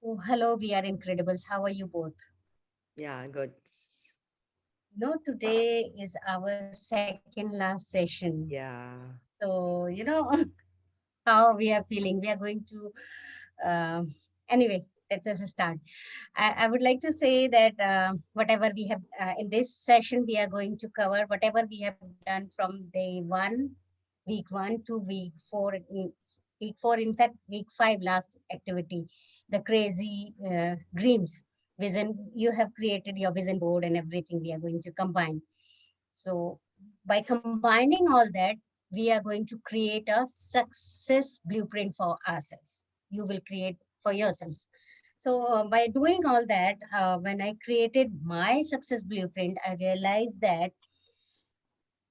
So, hello, we are Incredibles. How are you both? Yeah, good. Today is our second last session. Yeah. So, how we are feeling. We are going to, uh, anyway, let us start. I would like to say that whatever we have in this session, we are going to cover whatever we have done from day week one to week four. Week four, in fact, week five, last activity, the crazy dreams vision. You have created your vision board and everything. We are going to combine. So, by combining all that, we are going to create a success blueprint for ourselves. You will create for yourselves. So, by doing all that, when I created my success blueprint, I realized that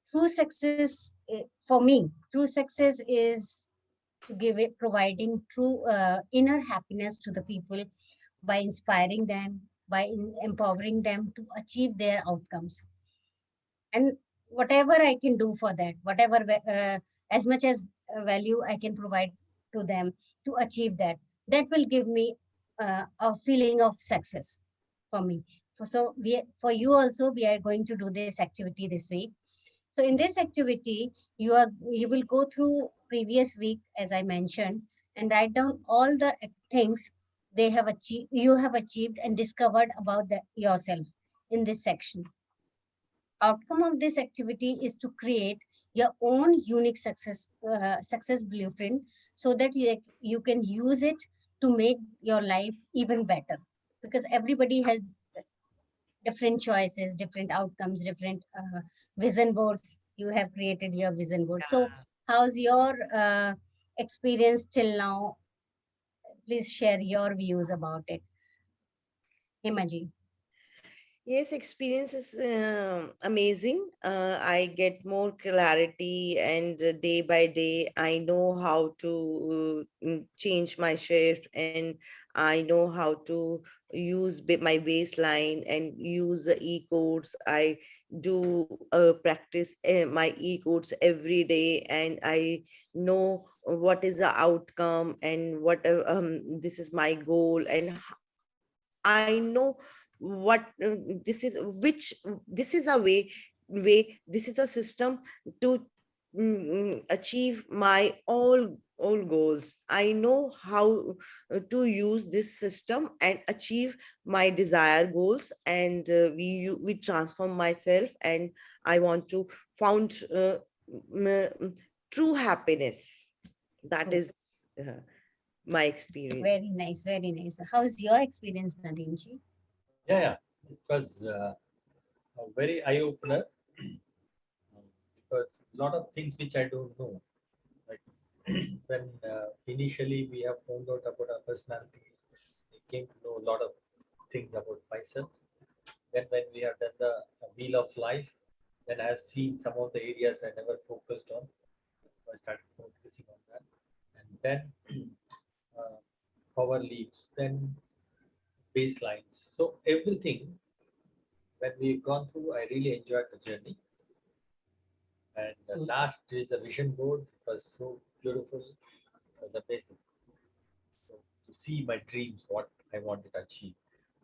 true success for me, true success is to give it, providing true inner happiness to the people by inspiring them, by empowering them to achieve their outcomes, and whatever I can do for that, whatever as much as value I can provide to them to achieve that, that will give me a feeling of success for me. For you also, we are going to do this activity this week. So in this activity, you will go through previous week, as I mentioned, and write down all the things they have achieved, you have achieved and discovered about yourself in this section. Outcome of this activity is to create your own unique success blueprint, so that you can use it to make your life even better, because everybody has different choices, different outcomes, different vision boards. You have created your vision board. So how's your experience till now? Please share your views about it, Himaji. Yes, experience is amazing. I get more clarity, and day by day, I know how to change my shift, and I know how to use my baseline and use the e codes. I do practice my e codes every day, and I know what is the outcome and what this is my goal, and I know what this is, which this is a way, this is a system to achieve my all goals. I know how to use this system and achieve my desired goals, and we transform myself, and I want to found true happiness. That Oh, is uh, my experience. very nice, very nice. How's your experience, Nadimji? Yeah. It was a very eye opener because a lot of things which I don't know, like when initially we have found out about our personalities, I came to know a lot of things about myself. Then when we have done the wheel of life, then I have seen some of the areas I never focused on. So I started focusing on that, and then uh, power leaps, then baselines. So everything when we've gone through, I really enjoyed the journey. And the last is the vision board. It was so beautiful. It was amazing. So to see my dreams, what I wanted to achieve.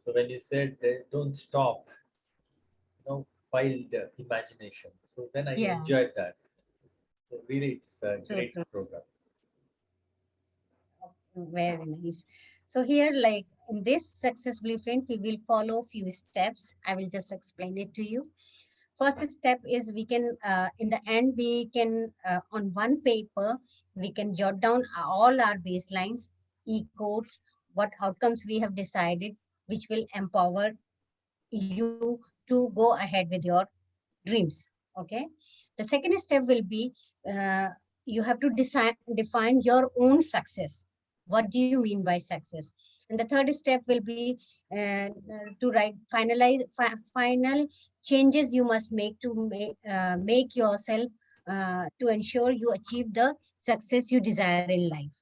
So when you said don't stop, wild imagination. So then I Yeah, enjoyed that. So really, it's a true, great true. program. Very nice. So here, like in this success blueprint, we will follow few steps. I will just explain it to you. First step is we can, in the end, we can, on one paper, we can jot down all our baselines, e-codes, what outcomes we have decided, which will empower you to go ahead with your dreams. Okay. The second step will be, uh, you have to define your own success. What do you mean by success? And the third step will be to write final changes you must make to make yourself, to ensure you achieve the success you desire in life.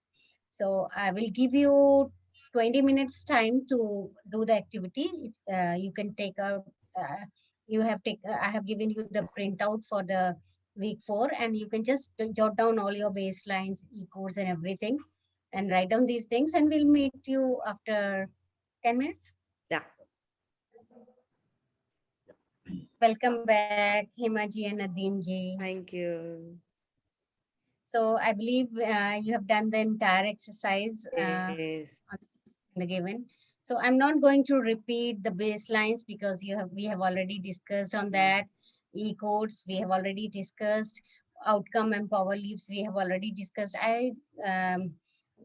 So I will give you 20 minutes time to do the activity. You can take a, uh, I have given you the printout for the week four, and you can just jot down all your baselines, e codes, and everything. and write down these things, and we'll meet you after 10 minutes. Yeah. Welcome back, Himaji and Nadeemji. Thank you. So I believe you have done the entire exercise Yes. in the given. So I'm not going to repeat the baselines because we have already discussed on that. E-codes we have already discussed. Outcome and power leaps we have already discussed. And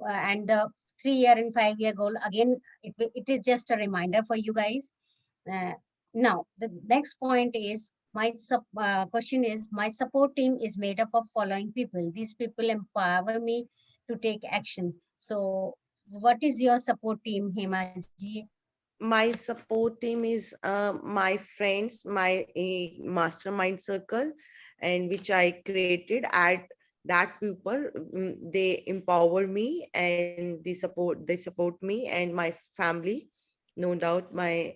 the 3-year and 5-year goal again. It is just a reminder for you guys. Uh, Now the next point is question is my support team is made up of following people. These people empower me to take action. So what is your support team, Hemaji? My support team is my friends, my mastermind circle, and which I created at that people. They empower me and they support me and my family. No doubt, my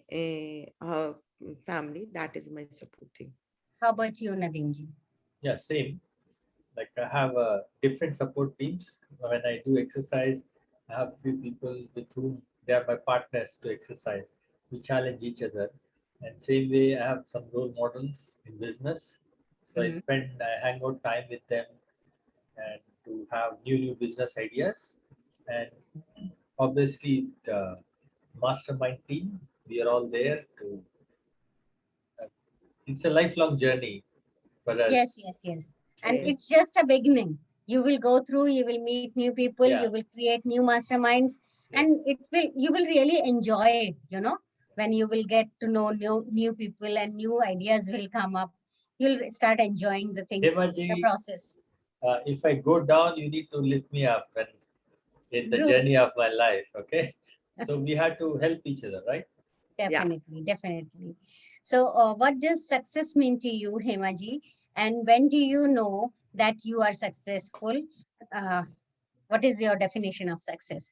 family. That is my support team. How about you, Nadimji? Yeah, same. Like I have different support teams. When I do exercise, I have few people with whom they are my partners to exercise. We challenge each other. And same way, I have some role models in business. So Mhm. I hang out time with them and to have new business ideas. And obviously, the mastermind team, we are all there to. Uh, it's a lifelong journey for Yes, us. yes, yes. And Okay. Okay. it's just a beginning. You will go through, you will meet new people, you Yeah. will create new masterminds, Yes. and you will really enjoy it, when you will get to know new people and new ideas will come up. You'll start enjoying the things, the Hemaji, process. if I go down, you need to lift me up and in the True. journey of my life. Okay. So we had to help each other, right? Yeah. Definitely, definitely. So, what does success mean to you, Hemaji? And when do you know that you are successful? Uh, what is your definition of success?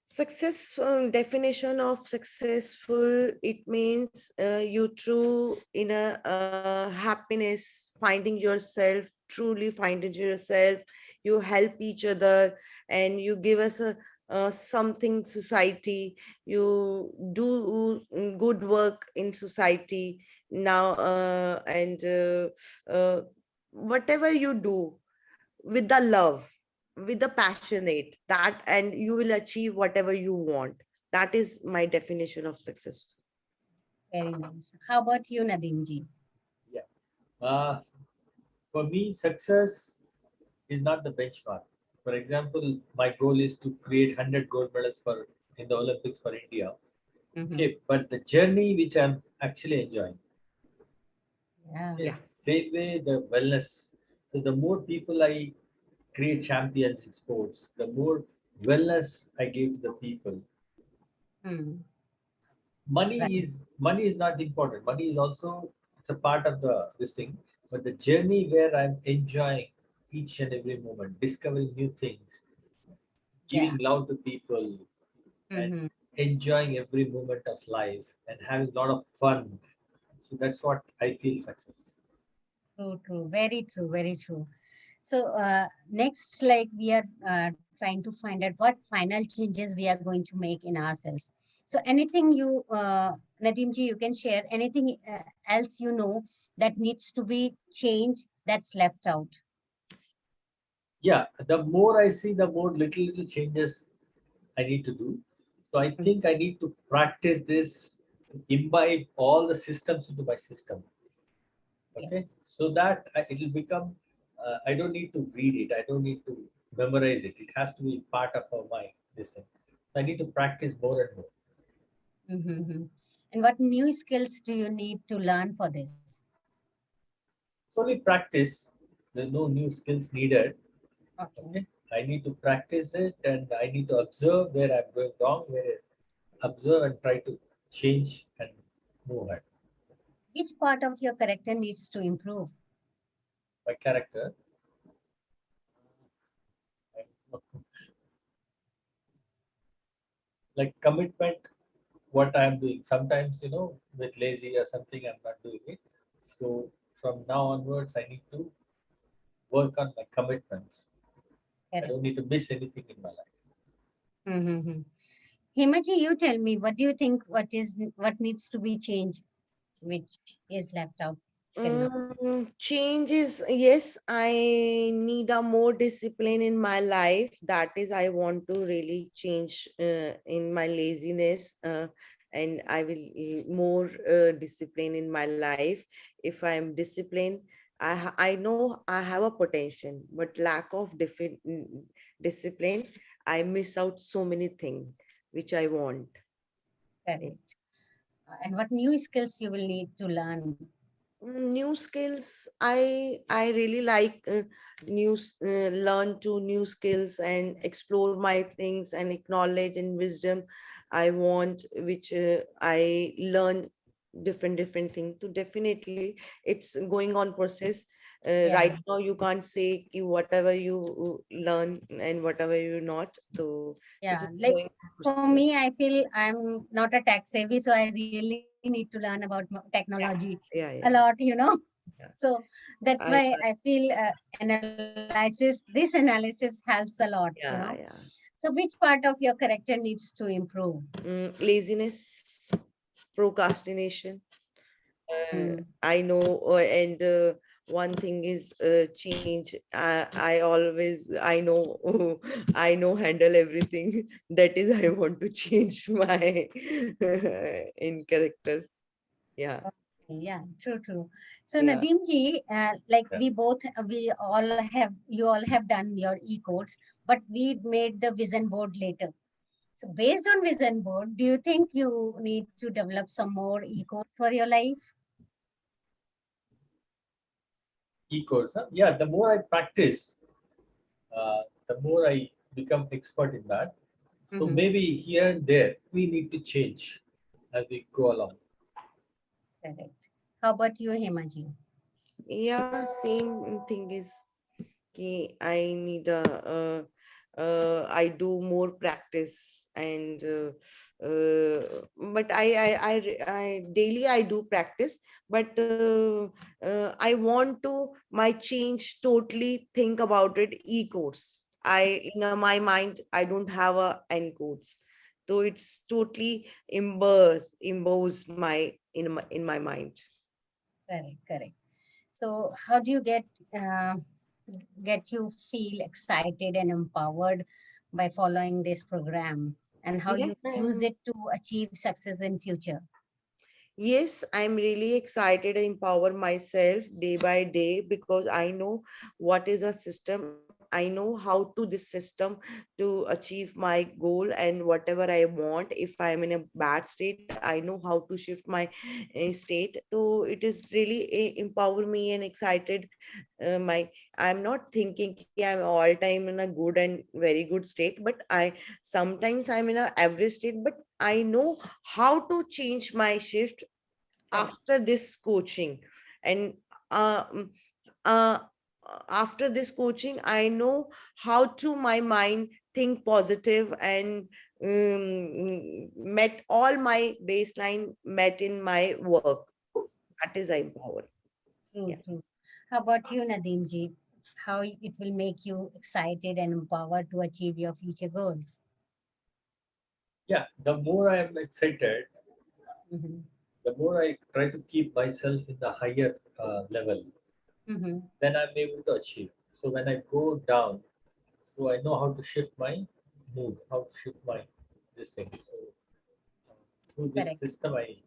Success, definition of successful, it means you true in a happiness, finding yourself, truly finding yourself. You help each other, and you give us a something society. You do good work in society now, and whatever you do with the love, with the passionate, that, and you will achieve whatever you want. That is my definition of success. Very nice. How about you, Nadimji? Yeah. For me, success is not the benchmark. For example, my goal is to create 100 gold medals for in the Olympics for India. Mm-hmm. Okay, but the journey which I'm actually enjoying. Yeah. Okay, Yeah. same way the wellness. So the more people I create champions in sports, the more wellness I give to the people. Hmm. Money Right. is not important. Money is also it's a part of the this thing, but the journey where I'm enjoying each and every moment, discovering new things, Yeah. giving love to people, and Mm-hmm. enjoying every moment of life and having a lot of fun. So that's what I feel success. True, true. Very true, very true. So, next, like we are trying to find out what final changes we are going to make in ourselves. So, anything you, Nadimji, you can share anything else that needs to be changed that's left out. Yeah, the more I see, the more little changes I need to do. So I Mm. think I need to practice this, imbibe all the systems into my system. Okay, Yes. so that it will become. I don't need to read it. I don't need to memorize it. It has to be part of our mind. This thing. So I need to practice more and more. Mm-hmm. And what new skills do you need to learn for this? It's only practice. There's no new skills needed. Okay. Okay, I need to practice it, and I need to observe where I'm going wrong, where observe and try to change and move ahead. Which part of your character needs to improve? My character, like commitment, what I'm doing. Sometimes, with lazy or something, I'm not doing it. So from now onwards, I need to work on my commitments. I don't Correct. need to miss anything in my life. Mm-hmm. Himaji, you tell me, what do you think? What needs to be changed, which is left out till now? Change is, yes, I need a more discipline in my life. That is, I want to really change in my laziness, and I will more discipline in my life. If I am disciplined, I know I have a potential, but lack of discipline, I miss out so many things which I want. Correct. And what new skills you will need to learn? New skills, I really like learn to new skills and explore my things and acknowledge and wisdom I want, which I learn different things. So definitely it's going on process. Yeah. Right now you can't say ki whatever you learn and whatever you not, so this Yeah. is Like going on for process. me, I feel I'm not a tech savvy, so I really need to learn about technology Yeah, a yeah, lot, yeah. So that's I why I feel this analysis helps a lot. yeah, yeah. So which part of your character needs to improve? Laziness, procrastination. Mm, I know, and one thing is change. I always, I know, I know handle everything. That is, I want to change my in character. Yeah, yeah, true. So yeah. Nadeem ji, like Yeah. you all have done your e-codes, but we made the vision board later. So based on vision board, do you think you need to develop some more e-code for your life? E-course, huh? Yeah, the more I practice, the more I become expert in that. So Mm-hmm. maybe here and there we need to change as we go along. Correct. How about you, Hemaji? Yeah, same thing is कि I need I do more practice and but daily I do practice, but I want to my change totally think about it e-course. I in my mind I don't have a n codes, so it's totally imbues in my mind. Correct. So how do you uh, get you feel excited and empowered by following this program, and how you Yes, use it to achieve success in future? Yes, I'm really excited and empower myself day by day because I know what is a system. I know how to this system to achieve my goal and whatever I want. If I'm in a bad state, I know how to shift my state. So it is really empower me and excited. I'm not thinking ki I'm all time in a good and very good state, but I sometimes I'm in a average state, but I know how to change my shift Correct. after this coaching. And uh, mm, uh, after this coaching I know how to my mind think positive and met all my baseline met in my work. That is I empower. Yeah. True. How about you, Nadeem ji? How it will make you excited and empowered to achieve your future goals? Yeah, the more I am excited, Mm-hmm. the more I try to keep myself in the higher level, Mm-hmm. then I'm able to achieve. So when I go down, so I know how to shift my mood, how to shift my this thing. So through this Correct. system, I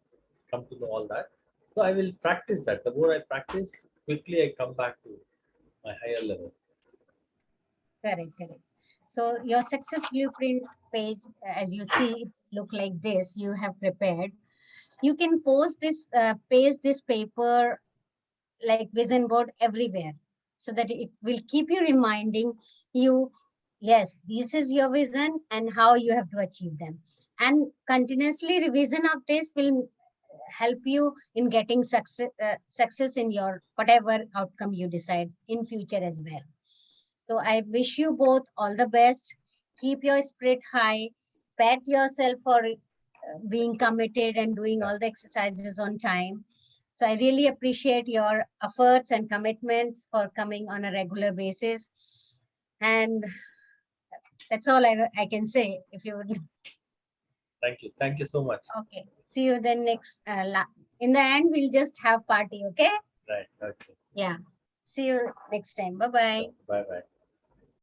come to know all that. So I will practice that. The more I practice, quickly I come back to my higher level. Correct. So your success blueprint page, as you see, it look like this. You have prepared. You can paste this paper like vision board everywhere, so that it will keep you reminding you, yes, this is your vision and how you have to achieve them. And continuously revision of this will help you in getting success in your whatever outcome you decide in future as well. So I wish you both all the best. Keep your spirit high. Pat yourself for being committed and doing Yeah. all the exercises on time. So I really appreciate your efforts and commitments for coming on a regular basis. And That's all I can say. If you would, Thank you. Thank you so much. okay. See you then next. In the end, we'll just have party. Okay. Right. Okay. Yeah. See you next time. Bye bye. Bye bye.